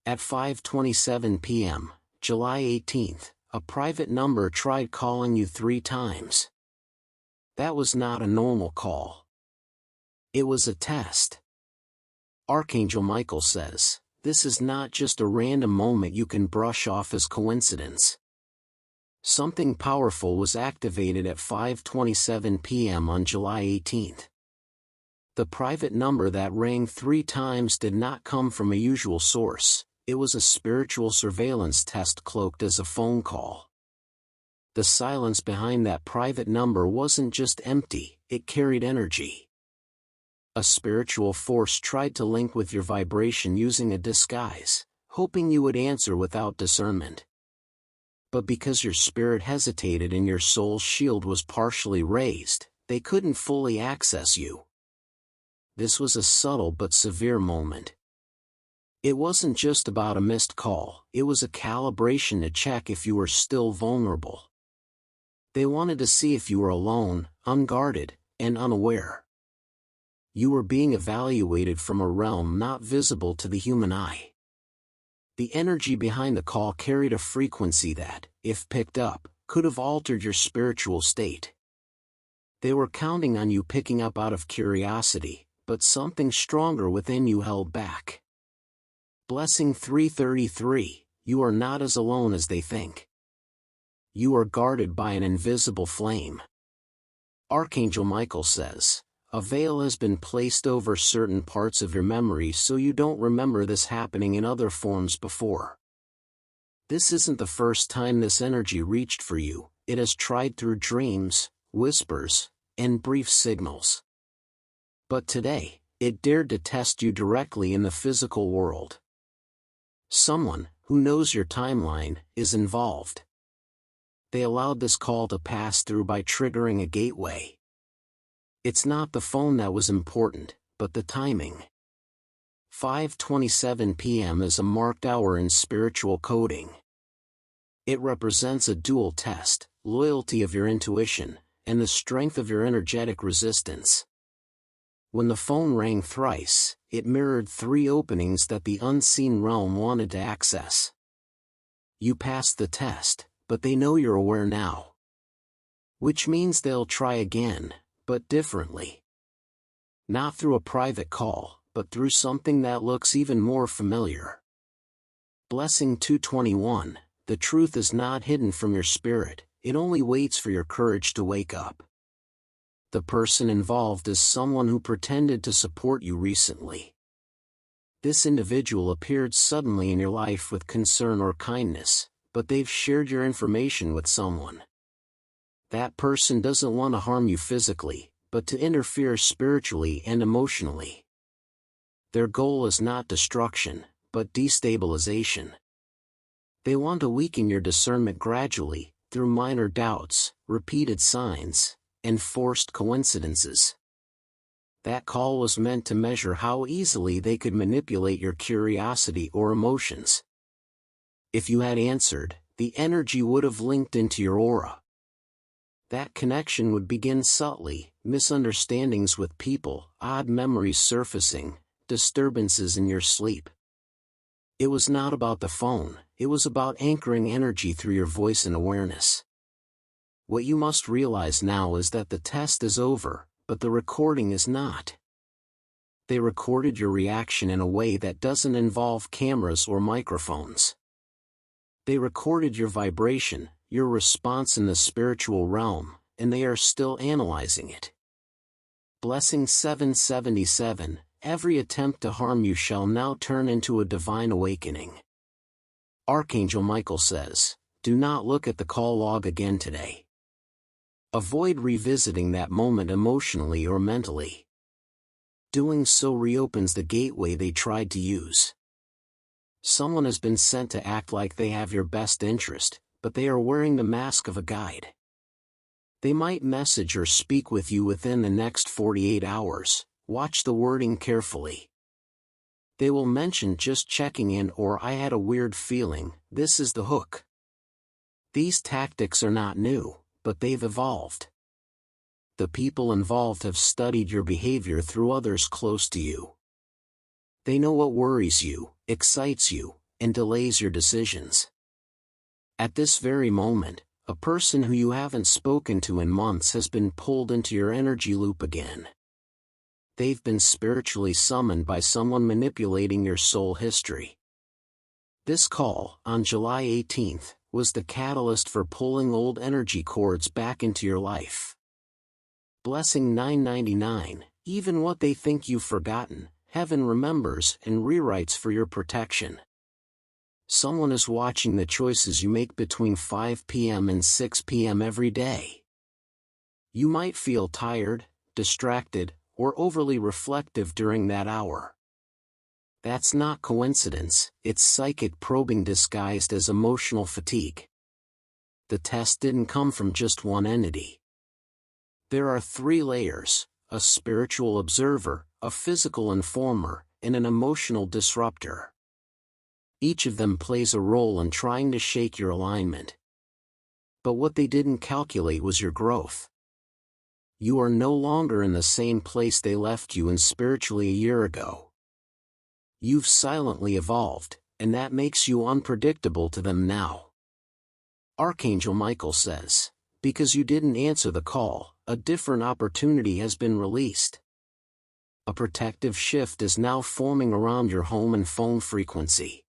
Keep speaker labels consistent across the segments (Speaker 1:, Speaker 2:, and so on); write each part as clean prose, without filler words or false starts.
Speaker 1: At 5:27 p.m., July 18th, a private number tried calling you 3 times. That was not a normal call. It was a test. Archangel Michael says, this is not just a random moment you can brush off as coincidence. Something powerful was activated at 5:27 p.m. on July 18th. The private number that rang 3 times did not come from a usual source. It was a spiritual surveillance test cloaked as a phone call. The silence behind that private number wasn't just empty, it carried energy. A spiritual force tried to link with your vibration using a disguise, hoping you would answer without discernment. But because your spirit hesitated and your soul's shield was partially raised, they couldn't fully access you. This was a subtle but severe moment. It wasn't just about a missed call, it was a calibration to check if you were still vulnerable. They wanted to see if you were alone, unguarded, and unaware. You were being evaluated from a realm not visible to the human eye. The energy behind the call carried a frequency that, if picked up, could have altered your spiritual state. They were counting on you picking up out of curiosity, but something stronger within you held back. Blessing 333, you are not as alone as they think. You are guarded by an invisible flame. Archangel Michael says, a veil has been placed over certain parts of your memory so you don't remember this happening in other forms before. This isn't the first time this energy reached for you, it has tried through dreams, whispers, and brief signals. But today, it dared to test you directly in the physical world. Someone, who knows your timeline, is involved. They allowed this call to pass through by triggering a gateway. It's not the phone that was important, but the timing. 5:27 p.m. is a marked hour in spiritual coding. It represents a dual test, loyalty of your intuition, and the strength of your energetic resistance. When the phone rang thrice, it mirrored 3 openings that the unseen realm wanted to access. You passed the test, but they know you're aware now. Which means they'll try again, but differently. Not through a private call, but through something that looks even more familiar. Blessing 221, the truth is not hidden from your spirit, it only waits for your courage to wake up. The person involved is someone who pretended to support you recently. This individual appeared suddenly in your life with concern or kindness, but they've shared your information with someone. That person doesn't want to harm you physically, but to interfere spiritually and emotionally. Their goal is not destruction, but destabilization. They want to weaken your discernment gradually, through minor doubts, repeated signs, and forced coincidences. That call was meant to measure how easily they could manipulate your curiosity or emotions. If you had answered, the energy would have linked into your aura. That connection would begin subtly, misunderstandings with people, odd memories surfacing, disturbances in your sleep. It was not about the phone, it was about anchoring energy through your voice and awareness. What you must realize now is that the test is over, but the recording is not. They recorded your reaction in a way that doesn't involve cameras or microphones. They recorded your vibration, your response in the spiritual realm, and they are still analyzing it. Blessing 777, every attempt to harm you shall now turn into a divine awakening. Archangel Michael says, do not look at the call log again today. Avoid revisiting that moment emotionally or mentally. Doing so reopens the gateway they tried to use. Someone has been sent to act like they have your best interest, but they are wearing the mask of a guide. They might message or speak with you within the next 48 hours, watch the wording carefully. They will mention just checking in or I had a weird feeling, this is the hook. These tactics are not new, but they've evolved. The people involved have studied your behavior through others close to you. They know what worries you, excites you, and delays your decisions. At this very moment, a person who you haven't spoken to in months has been pulled into your energy loop again. They've been spiritually summoned by someone manipulating your soul history. This call, on July 18th, was the catalyst for pulling old energy cords back into your life. Blessing 999, even what they think you've forgotten, heaven remembers and rewrites for your protection. Someone is watching the choices you make between 5 p.m. and 6 p.m. every day. You might feel tired, distracted, or overly reflective during that hour. That's not coincidence, it's psychic probing disguised as emotional fatigue. The test didn't come from just one entity. There are 3 layers: a spiritual observer, a physical informer, and an emotional disruptor. Each of them plays a role in trying to shake your alignment. But what they didn't calculate was your growth. You are no longer in the same place they left you in spiritually a year ago. You've silently evolved, and that makes you unpredictable to them now. Archangel Michael says, because you didn't answer the call, a different opportunity has been released. A protective shift is now forming around your home and phone frequency.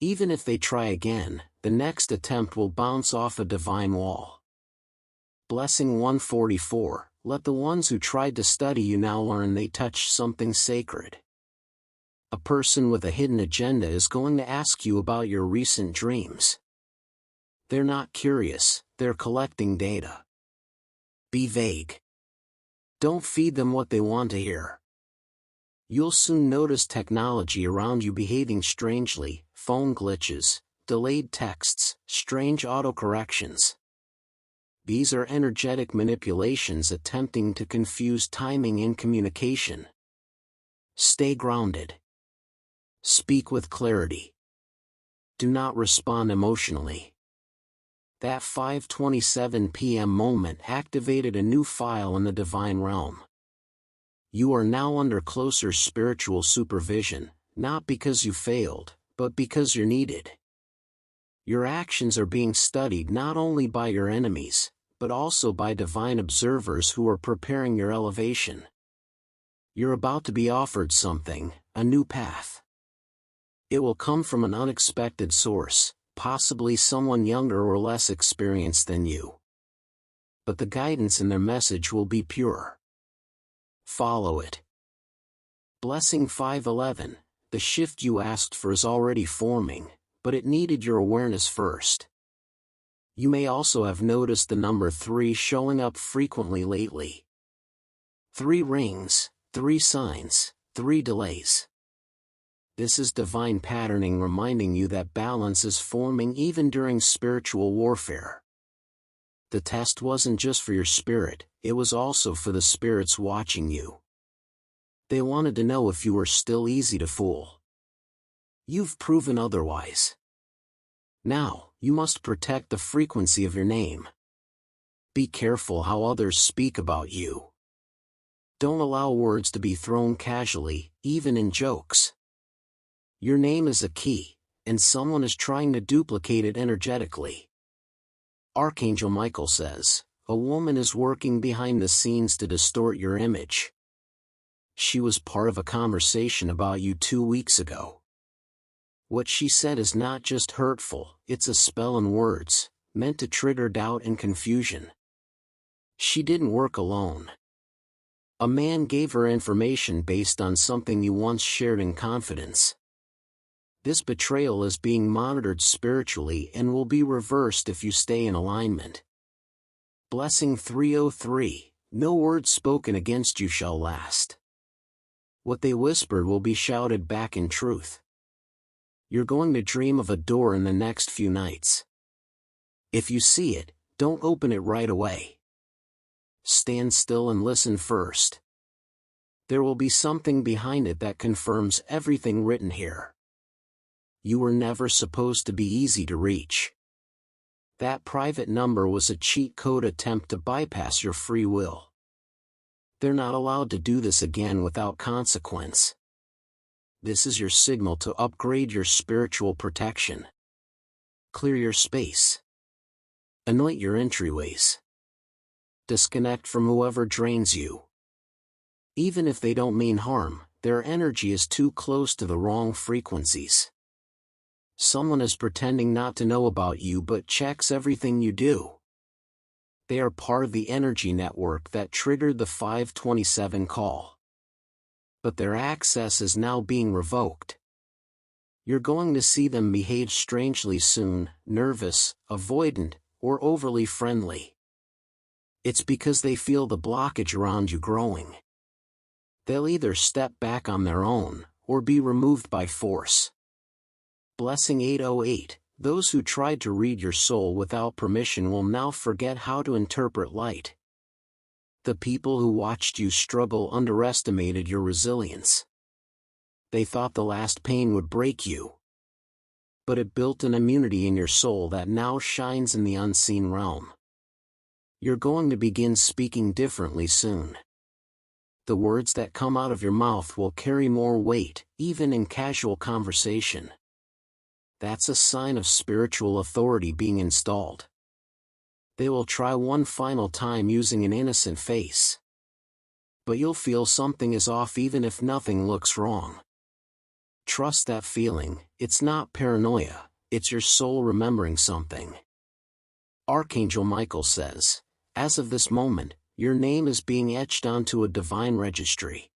Speaker 1: Even if they try again, the next attempt will bounce off a divine wall. Blessing 144, let the ones who tried to study you now learn they touched something sacred. A person with a hidden agenda is going to ask you about your recent dreams. They're not curious, they're collecting data. Be vague. Don't feed them what they want to hear. You'll soon notice technology around you behaving strangely: phone glitches, delayed texts, strange autocorrections. These are energetic manipulations attempting to confuse timing and communication. Stay grounded. Speak with clarity. Do not respond emotionally. That 5:27 p.m. moment activated a new file in the divine realm. You are now under closer spiritual supervision, not because you failed, but because you're needed. Your actions are being studied not only by your enemies, but also by divine observers who are preparing your elevation. You're about to be offered something, a new path. It will come from an unexpected source, possibly someone younger or less experienced than you. But the guidance in their message will be pure. Follow it. Blessing 511, the shift you asked for is already forming, but it needed your awareness first. You may also have noticed the number 3 showing up frequently lately. 3 rings, 3 signs, 3 delays. This is divine patterning reminding you that balance is forming even during spiritual warfare. The test wasn't just for your spirit, it was also for the spirits watching you. They wanted to know if you were still easy to fool. You've proven otherwise. Now, you must protect the frequency of your name. Be careful how others speak about you. Don't allow words to be thrown casually, even in jokes. Your name is a key, and someone is trying to duplicate it energetically. Archangel Michael says, a woman is working behind the scenes to distort your image. She was part of a conversation about you 2 weeks ago. What she said is not just hurtful, it's a spell in words, meant to trigger doubt and confusion. She didn't work alone. A man gave her information based on something you once shared in confidence. This betrayal is being monitored spiritually and will be reversed if you stay in alignment. Blessing 303, no word spoken against you shall last. What they whispered will be shouted back in truth. You're going to dream of a door in the next few nights. If you see it, don't open it right away. Stand still and listen first. There will be something behind it that confirms everything written here. You were never supposed to be easy to reach. That private number was a cheat code attempt to bypass your free will. They're not allowed to do this again without consequence. This is your signal to upgrade your spiritual protection. Clear your space. Anoint your entryways. Disconnect from whoever drains you. Even if they don't mean harm, their energy is too close to the wrong frequencies. Someone is pretending not to know about you but checks everything you do. They are part of the energy network that triggered the 527 call. But their access is now being revoked. You're going to see them behave strangely soon, nervous, avoidant, or overly friendly. It's because they feel the blockage around you growing. They'll either step back on their own, or be removed by force. Blessing 808, those who tried to read your soul without permission will now forget how to interpret light. The people who watched you struggle underestimated your resilience. They thought the last pain would break you. But it built an immunity in your soul that now shines in the unseen realm. You're going to begin speaking differently soon. The words that come out of your mouth will carry more weight, even in casual conversation. That's a sign of spiritual authority being installed. They will try one final time using an innocent face. But you'll feel something is off even if nothing looks wrong. Trust that feeling. It's not paranoia, it's your soul remembering something. Archangel Michael says, as of this moment, your name is being etched onto a divine registry.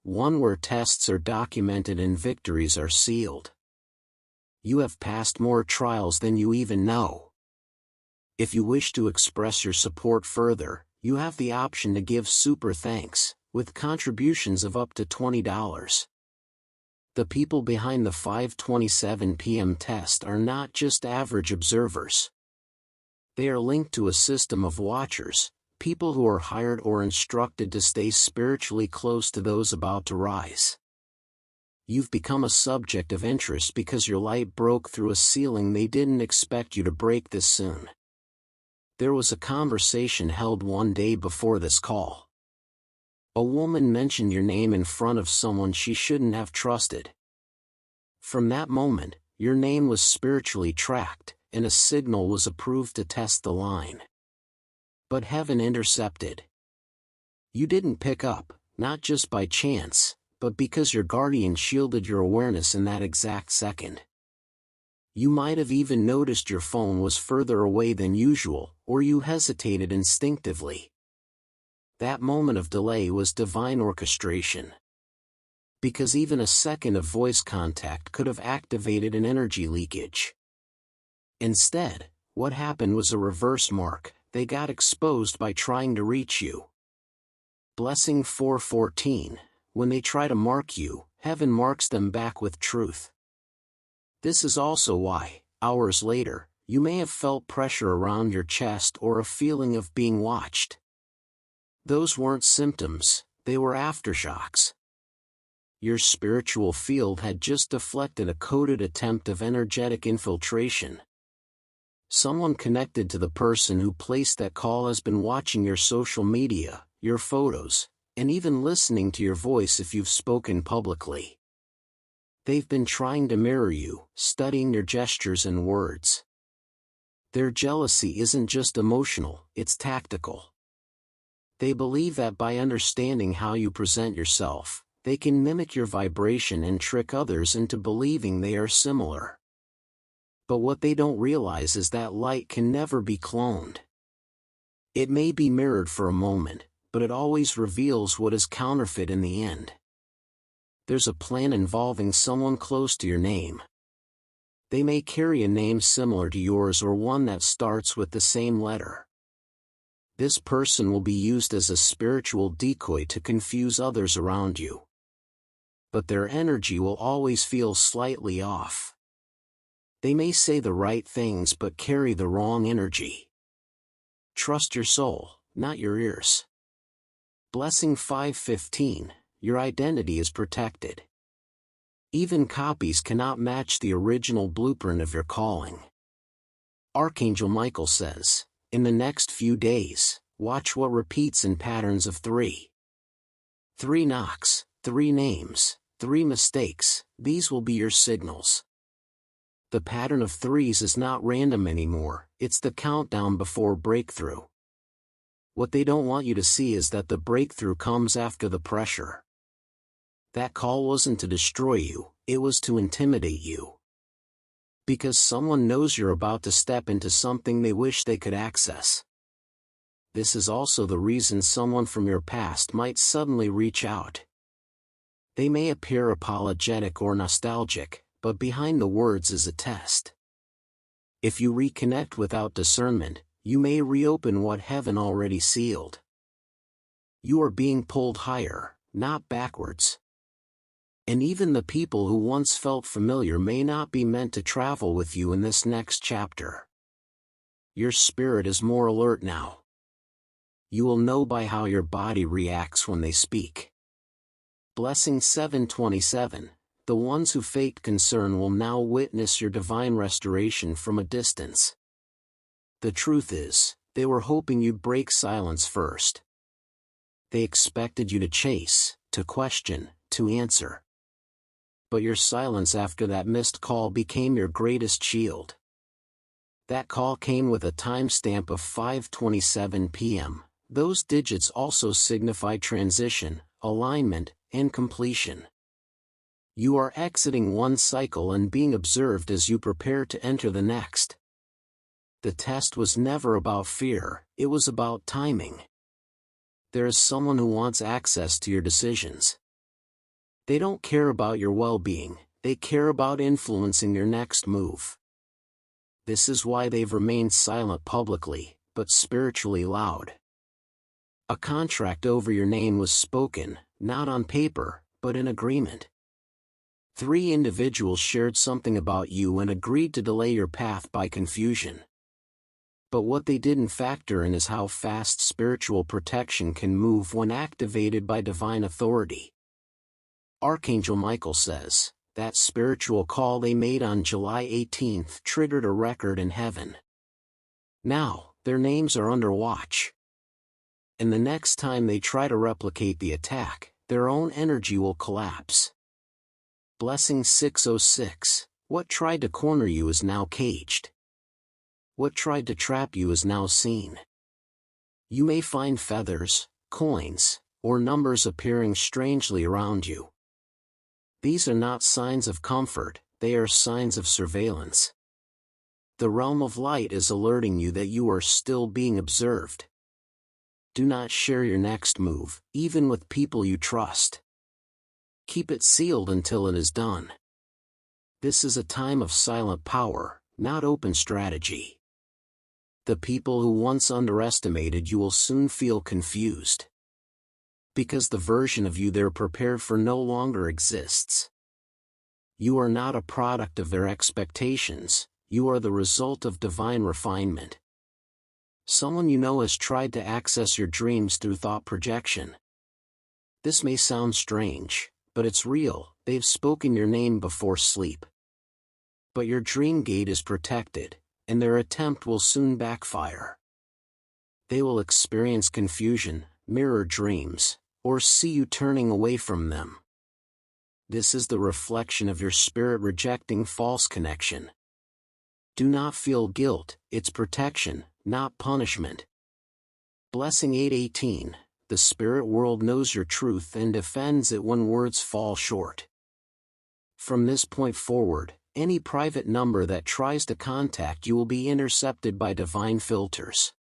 Speaker 1: One where tests are documented and victories are sealed. You have passed more trials than you even know. If you wish to express your support further, you have the option to give super thanks, with contributions of up to $20. The people behind the 527 p.m. test are not just average observers. They are linked to a system of watchers, people who are hired or instructed to stay spiritually close to those about to rise. You've become a subject of interest because your light broke through a ceiling they didn't expect you to break this soon. There was a conversation held one day before this call. A woman mentioned your name in front of someone she shouldn't have trusted. From that moment, your name was spiritually tracked, and a signal was approved to test the line. But heaven intercepted. You didn't pick up, not just by chance, but because your guardian shielded your awareness in that exact second. You might have even noticed your phone was further away than usual, or you hesitated instinctively. That moment of delay was divine orchestration. Because even a second of voice contact could have activated an energy leakage. Instead, what happened was a reverse mark. They got exposed by trying to reach you. Blessing 414, when they try to mark you, heaven marks them back with truth. This is also why, hours later, you may have felt pressure around your chest or a feeling of being watched. Those weren't symptoms, they were aftershocks. Your spiritual field had just deflected a coded attempt of energetic infiltration. Someone connected to the person who placed that call has been watching your social media, your photos, and even listening to your voice if you've spoken publicly. They've been trying to mirror you, studying your gestures and words. Their jealousy isn't just emotional, it's tactical. They believe that by understanding how you present yourself, they can mimic your vibration and trick others into believing they are similar. But what they don't realize is that light can never be cloned. It may be mirrored for a moment, but it always reveals what is counterfeit in the end. There's a plan involving someone close to your name. They may carry a name similar to yours or one that starts with the same letter. This person will be used as a spiritual decoy to confuse others around you. But their energy will always feel slightly off. They may say the right things but carry the wrong energy. Trust your soul, not your ears. Blessing 515, your identity is protected. Even copies cannot match the original blueprint of your calling. Archangel Michael says, in the next few days, watch what repeats in patterns of 3. 3 knocks, 3 names, 3 mistakes, these will be your signals. The pattern of threes is not random anymore, it's the countdown before breakthrough. What they don't want you to see is that the breakthrough comes after the pressure. That call wasn't to destroy you, it was to intimidate you. Because someone knows you're about to step into something they wish they could access. This is also the reason someone from your past might suddenly reach out. They may appear apologetic or nostalgic, but behind the words is a test. If you reconnect without discernment, you may reopen what heaven already sealed. You are being pulled higher, not backwards. And even the people who once felt familiar may not be meant to travel with you in this next chapter. Your spirit is more alert now. You will know by how your body reacts when they speak. Blessing 727, the ones who faked concern will now witness your divine restoration from a distance. The truth is, they were hoping you'd break silence first. They expected you to chase, to question, to answer. But your silence after that missed call became your greatest shield. That call came with a timestamp of 5:27 p.m. Those digits also signify transition, alignment, and completion. You are exiting one cycle and being observed as you prepare to enter the next. The test was never about fear, it was about timing. There is someone who wants access to your decisions. They don't care about your well-being, they care about influencing your next move. This is why they've remained silent publicly, but spiritually loud. A contract over your name was spoken, not on paper, but in agreement. 3 individuals shared something about you and agreed to delay your path by confusion. But what they didn't factor in is how fast spiritual protection can move when activated by divine authority. Archangel Michael says, that spiritual call they made on July 18th triggered a record in heaven. Now, their names are under watch. And the next time they try to replicate the attack, their own energy will collapse. Blessing 606, what tried to corner you is now caged. What tried to trap you is now seen. You may find feathers, coins, or numbers appearing strangely around you. These are not signs of comfort, they are signs of surveillance. The realm of light is alerting you that you are still being observed. Do not share your next move, even with people you trust. Keep it sealed until it is done. This is a time of silent power, not open strategy. The people who once underestimated you will soon feel confused. Because the version of you they're prepared for no longer exists. You are not a product of their expectations, you are the result of divine refinement. Someone you know has tried to access your dreams through thought projection. This may sound strange, but it's real, they've spoken your name before sleep. But your dream gate is protected, and their attempt will soon backfire. They will experience confusion, mirror dreams, or see you turning away from them. This is the reflection of your spirit rejecting false connection. Do not feel guilt, it's protection, not punishment. Blessing 818, the spirit world knows your truth and defends it when words fall short. From this point forward, any private number that tries to contact you will be intercepted by divine filters.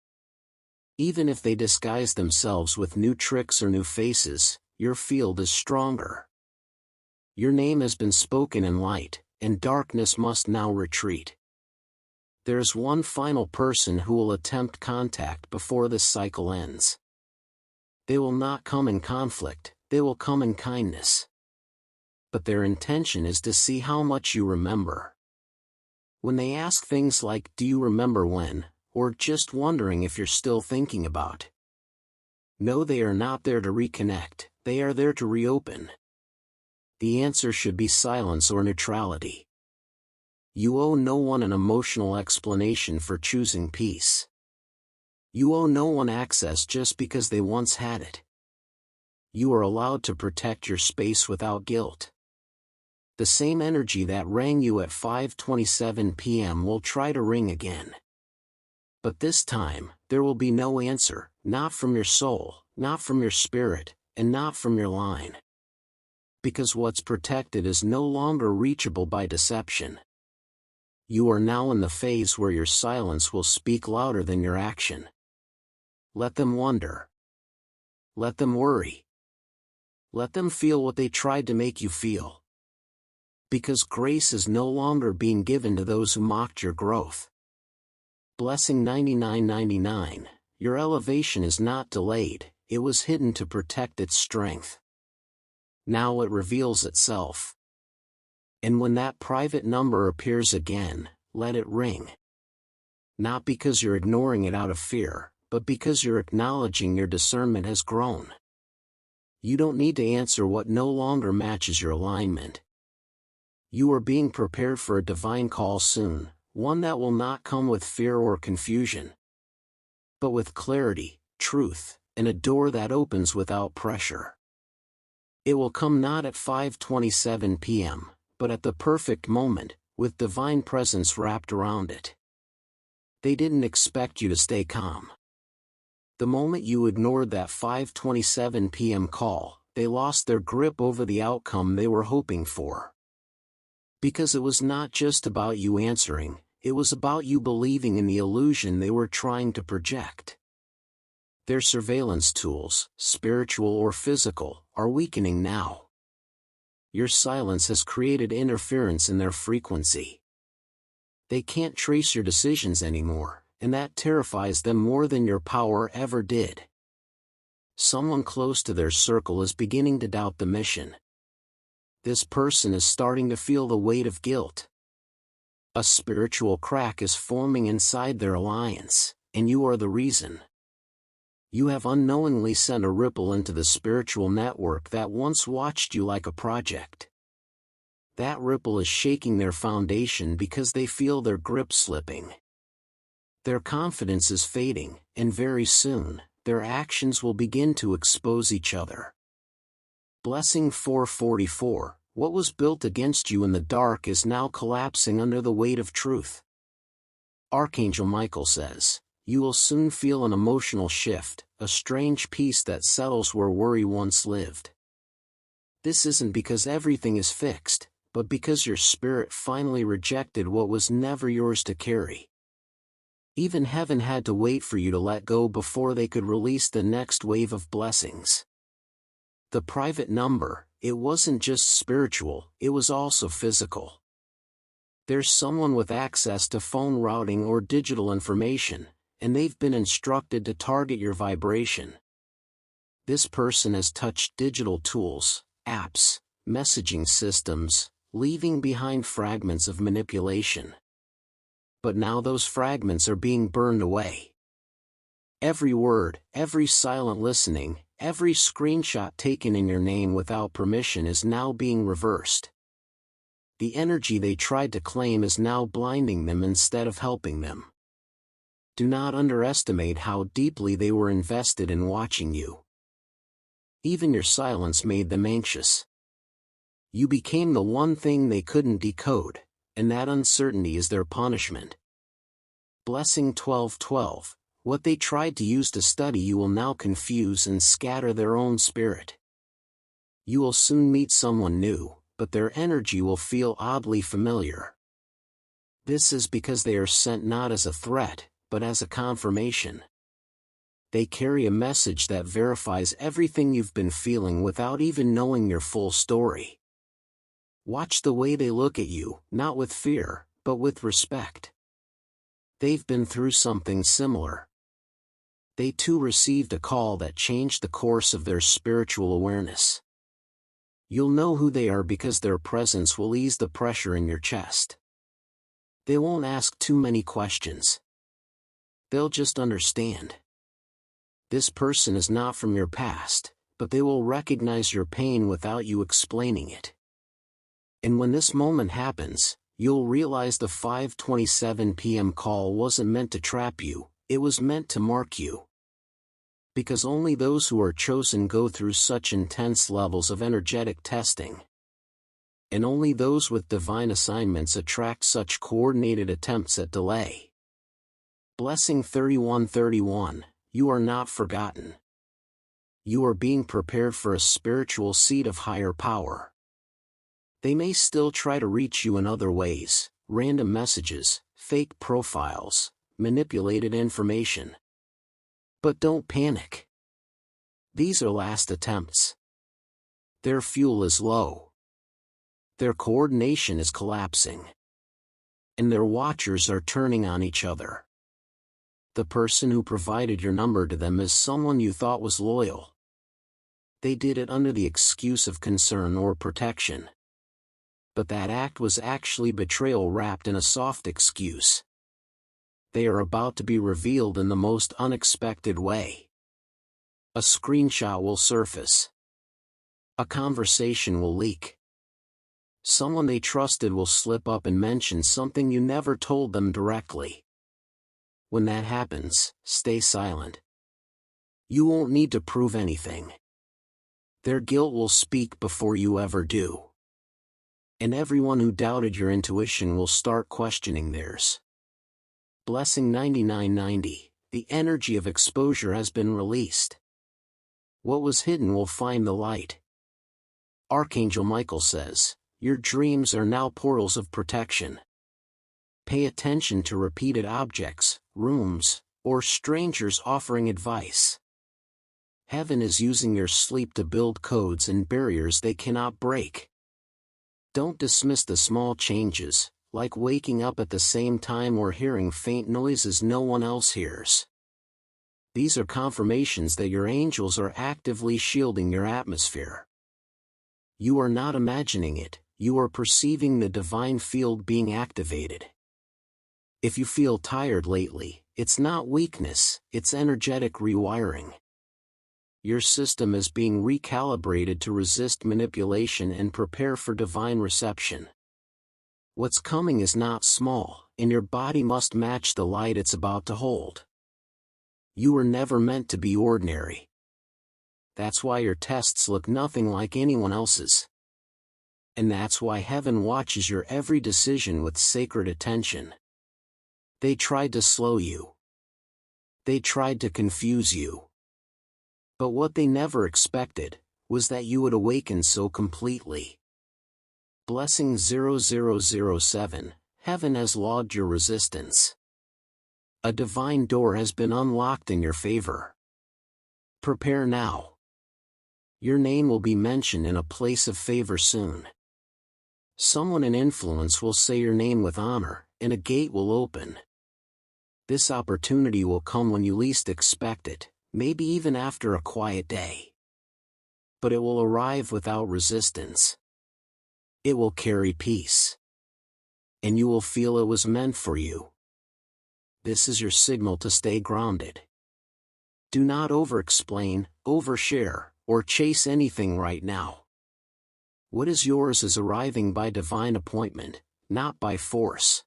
Speaker 1: Even if they disguise themselves with new tricks or new faces, your field is stronger. Your name has been spoken in light, and darkness must now retreat. There's one final person who will attempt contact before this cycle ends. They will not come in conflict, they will come in kindness. But their intention is to see how much you remember. When they ask things like, "Do you remember when?" or just wondering if you're still thinking about. No, they are not there to reconnect, they are there to reopen. The answer should be silence or neutrality. You owe no one an emotional explanation for choosing peace. You owe no one access just because they once had it. You are allowed to protect your space without guilt. The same energy that rang you at 5:27 p.m. will try to ring again. But this time, there will be no answer, not from your soul, not from your spirit, and not from your line. Because what's protected is no longer reachable by deception. You are now in the phase where your silence will speak louder than your action. Let them wonder. Let them worry. Let them feel what they tried to make you feel. Because grace is no longer being given to those who mocked your growth. Blessing 9999, your elevation is not delayed, it was hidden to protect its strength. Now it reveals itself. And when that private number appears again, let it ring. Not because you're ignoring it out of fear, but because you're acknowledging your discernment has grown. You don't need to answer what no longer matches your alignment. You are being prepared for a divine call soon, one that will not come with fear or confusion, but with clarity, truth, and a door that opens without pressure. It will come not at 5:27 p.m., but at the perfect moment, with divine presence wrapped around it. They didn't expect you to stay calm. The moment you ignored that 5:27 p.m. call, they lost their grip over the outcome they were hoping for. Because it was not just about you answering, it was about you believing in the illusion they were trying to project. Their surveillance tools, spiritual or physical, are weakening now. Your silence has created interference in their frequency. They can't trace your decisions anymore, and that terrifies them more than your power ever did. Someone close to their circle is beginning to doubt the mission. This person is starting to feel the weight of guilt. A spiritual crack is forming inside their alliance, and you are the reason. You have unknowingly sent a ripple into the spiritual network that once watched you like a project. That ripple is shaking their foundation because they feel their grip slipping. Their confidence is fading, and very soon, their actions will begin to expose each other. Blessing 444, what was built against you in the dark is now collapsing under the weight of truth. Archangel Michael says, you will soon feel an emotional shift, a strange peace that settles where worry once lived. This isn't because everything is fixed, but because your spirit finally rejected what was never yours to carry. Even heaven had to wait for you to let go before they could release the next wave of blessings. The private number, it wasn't just spiritual, it was also physical. There's someone with access to phone routing or digital information, and they've been instructed to target your vibration. This person has touched digital tools, apps, messaging systems, leaving behind fragments of manipulation. But now those fragments are being burned away. Every word, every silent listening, every screenshot taken in your name without permission is now being reversed. The energy they tried to claim is now blinding them instead of helping them. Do not underestimate how deeply they were invested in watching you. Even your silence made them anxious. You became the one thing they couldn't decode, and that uncertainty is their punishment. Blessing 1212, what they tried to use to study you will now confuse and scatter their own spirit. You will soon meet someone new, but their energy will feel oddly familiar. This is because they are sent not as a threat, but as a confirmation. They carry a message that verifies everything you've been feeling without even knowing your full story. Watch the way they look at you, not with fear, but with respect. They've been through something similar. They too received a call that changed the course of their spiritual awareness. You'll know who they are because their presence will ease the pressure in your chest. They won't ask too many questions. They'll just understand. This person is not from your past, but they will recognize your pain without you explaining it. And when this moment happens, you'll realize the 5:27 p.m. call wasn't meant to trap you, it was meant to mark you. Because only those who are chosen go through such intense levels of energetic testing. And only those with divine assignments attract such coordinated attempts at delay. Blessing 31:31, you are not forgotten. You are being prepared for a spiritual seat of higher power. They may still try to reach you in other ways, random messages, fake profiles, manipulated information. But don't panic. These are last attempts. Their fuel is low. Their coordination is collapsing. And their watchers are turning on each other. The person who provided your number to them is someone you thought was loyal. They did it under the excuse of concern or protection. But that act was actually betrayal wrapped in a soft excuse. They are about to be revealed in the most unexpected way. A screenshot will surface. A conversation will leak. Someone they trusted will slip up and mention something you never told them directly. When that happens, stay silent. You won't need to prove anything. Their guilt will speak before you ever do. And everyone who doubted your intuition will start questioning theirs. Blessing 9990, the energy of exposure has been released. What was hidden will find the light. Archangel Michael says, your dreams are now portals of protection. Pay attention to repeated objects, rooms, or strangers offering advice. Heaven is using your sleep to build codes and barriers they cannot break. Don't dismiss the small changes, like waking up at the same time or hearing faint noises no one else hears. These are confirmations that your angels are actively shielding your atmosphere. You are not imagining it, you are perceiving the divine field being activated. If you feel tired lately, it's not weakness, it's energetic rewiring. Your system is being recalibrated to resist manipulation and prepare for divine reception. What's coming is not small, and your body must match the light it's about to hold. You were never meant to be ordinary. That's why your tests look nothing like anyone else's. And that's why heaven watches your every decision with sacred attention. They tried to slow you. They tried to confuse you. But what they never expected was that you would awaken so completely. Blessing 0007, heaven has logged your resistance. A divine door has been unlocked in your favor. Prepare now. Your name will be mentioned in a place of favor soon. Someone in influence will say your name with honor, and a gate will open. This opportunity will come when you least expect it, maybe even after a quiet day. But it will arrive without resistance. It will carry peace. And you will feel it was meant for you. This is your signal to stay grounded. Do not over-explain, overshare, or chase anything right now. What is yours is arriving by divine appointment, not by force.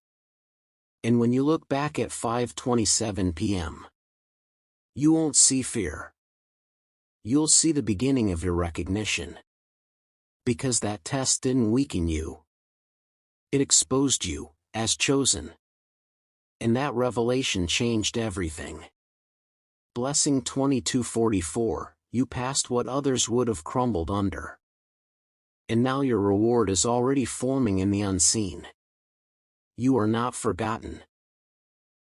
Speaker 1: And when you look back at 5:27 p.m., you won't see fear. You'll see the beginning of your recognition. Because that test didn't weaken you. It exposed you, as chosen. And that revelation changed everything. Blessing 2244, you passed what others would have crumbled under. And now your reward is already forming in the unseen. You are not forgotten.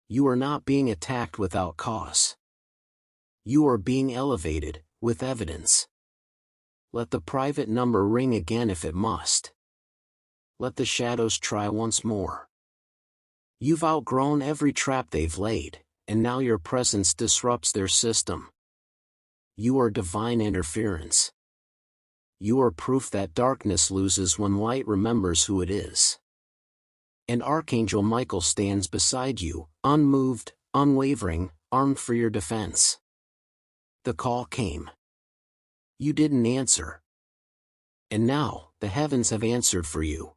Speaker 1: You are not being attacked without cause. You are being elevated, with evidence. Let the private number ring again if it must. Let the shadows try once more. You've outgrown every trap they've laid, and now your presence disrupts their system. You are divine interference. You are proof that darkness loses when light remembers who it is. And Archangel Michael stands beside you, unmoved, unwavering, armed for your defense. The call came. You didn't answer. And now, the heavens have answered for you.